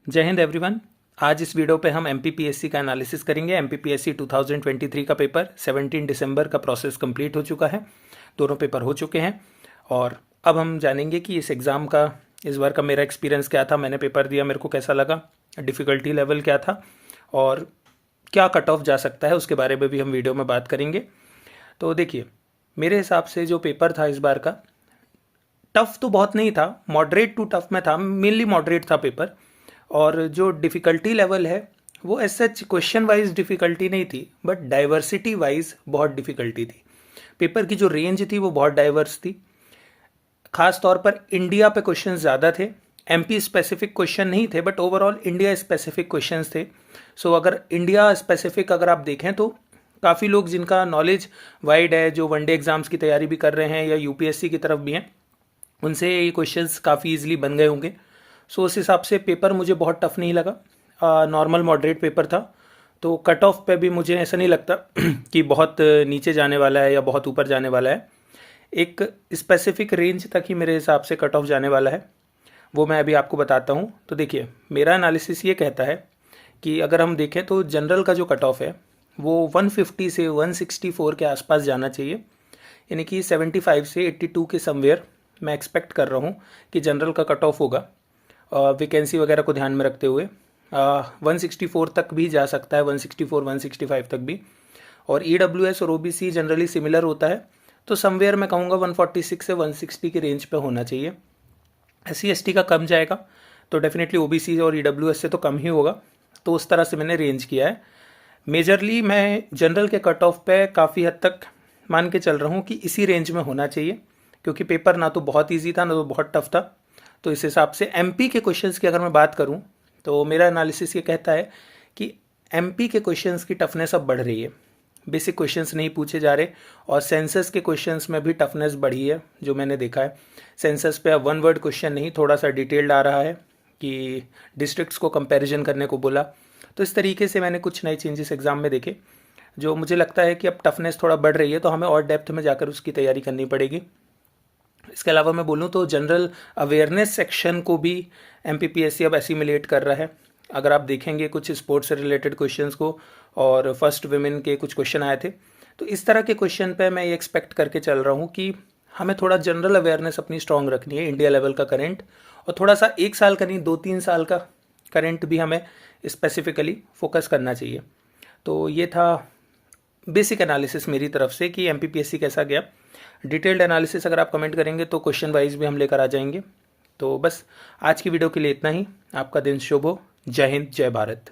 जय हिंद एवरीवन। आज इस वीडियो पे हम एमपीपीएससी का एनालिसिस करेंगे। एमपीपीएससी 2023 का पेपर 17 दिसंबर का प्रोसेस कंप्लीट हो चुका है। दोनों पेपर हो चुके हैं और अब हम जानेंगे कि इस एग्ज़ाम का इस बार का मेरा एक्सपीरियंस क्या था। मैंने पेपर दिया, मेरे को कैसा लगा, डिफ़िकल्टी लेवल क्या था और क्या कट ऑफ जा सकता है, उसके बारे में भी हम वीडियो में बात करेंगे। तो देखिए, मेरे हिसाब से जो पेपर था इस बार का, टफ़ तो बहुत नहीं था, मॉडरेट टू टफ़ में था, मेनली मॉडरेट था पेपर। और जो डिफ़िकल्टी लेवल है वो as such question wise difficulty नहीं थी, बट डाइवर्सिटी वाइज बहुत डिफ़िकल्टी थी। पेपर की जो रेंज थी वो बहुत डाइवर्स थी। ख़ास तौर पर इंडिया पे क्वेश्चन ज़्यादा थे। एमपी स्पेसिफिक क्वेश्चन नहीं थे, but overall India specific questions थे। सो अगर इंडिया स्पेसिफिक अगर आप देखें तो काफ़ी लोग जिनका नॉलेज वाइड है, जो वनडे एग्ज़ाम्स की तैयारी भी कर रहे हैं या यूपीएससी की तरफ भी हैं, उनसे ये क्वेश्चंस काफ़ी इजीली बन गए होंगे। सो उस हिसाब से पेपर मुझे बहुत टफ नहीं लगा, नॉर्मल मॉडरेट पेपर था। तो कट ऑफ पे भी मुझे ऐसा नहीं लगता कि बहुत नीचे जाने वाला है या बहुत ऊपर जाने वाला है। एक स्पेसिफिक रेंज तक ही मेरे हिसाब से कट ऑफ जाने वाला है, वो मैं अभी आपको बताता हूँ। तो देखिए, मेरा एनालिसिस ये कहता है कि अगर हम देखें तो जनरल का जो कट ऑफ है वो 150 से 164 के आसपास जाना चाहिए, यानी कि 75 से 82 के समवेयर मैं एक्सपेक्ट कर रहा हूँ कि जनरल का कट ऑफ होगा। वैकेंसी वगैरह को ध्यान में रखते हुए 164 तक भी जा सकता है, 164 165 तक भी। और ईडब्ल्यूएस और ओबीसी जनरली सिमिलर होता है, तो समवेयर मैं कहूँगा 146 से 160 की रेंज पे होना चाहिए। एससी एसटी का कम जाएगा तो डेफिनेटली ओबीसी और ईडब्ल्यूएस से तो कम ही होगा। तो उस तरह से मैंने रेंज किया है। मेजरली मैं जनरल के कट ऑफ पे काफ़ी हद तक मान के चल रहा हूँ कि इसी रेंज में होना चाहिए, क्योंकि पेपर ना तो बहुत ईजी था ना तो बहुत टफ था। तो इस हिसाब से एमपी के क्वेश्चंस की अगर मैं बात करूं तो मेरा एनालिसिस ये कहता है कि एमपी के क्वेश्चंस की टफनेस अब बढ़ रही है। बेसिक क्वेश्चंस नहीं पूछे जा रहे और सेंसस के क्वेश्चंस में भी टफनेस बढ़ी है, जो मैंने देखा है। सेंसस पे अब वन वर्ड क्वेश्चन नहीं, थोड़ा सा डिटेल्ड आ रहा है कि डिस्ट्रिक्ट्स को कंपैरिजन करने को बोला। तो इस तरीके से मैंने कुछ नए चेंजेस एग्जाम में देखे, जो मुझे लगता है कि अब टफनेस थोड़ा बढ़ रही है, तो हमें और डेप्थ में जाकर उसकी तैयारी करनी पड़ेगी। इसके अलावा मैं बोलूँ तो जनरल अवेयरनेस सेक्शन को भी एमपीपीएससी अब एसिमुलेट कर रहा है। अगर आप देखेंगे कुछ स्पोर्ट्स से रिलेटेड क्वेश्चंस को, और फर्स्ट वुमेन के कुछ क्वेश्चन आए थे, तो इस तरह के क्वेश्चन पे मैं ये एक्सपेक्ट करके चल रहा हूँ कि हमें थोड़ा जनरल अवेयरनेस अपनी स्ट्रॉन्ग रखनी है, इंडिया लेवल का करंट, और थोड़ा सा 1 साल का नहीं 2-3 साल का करंट भी हमें स्पेसिफिकली फोकस करना चाहिए। तो ये था बेसिक एनालिसिस मेरी तरफ से कि एमपीपीएससी कैसा गया। डिटेल्ड एनालिसिस अगर आप कमेंट करेंगे तो क्वेश्चन वाइज भी हम लेकर आ जाएंगे। तो बस आज की वीडियो के लिए इतना ही। आपका दिन शुभ हो। जय हिंद, जय भारत।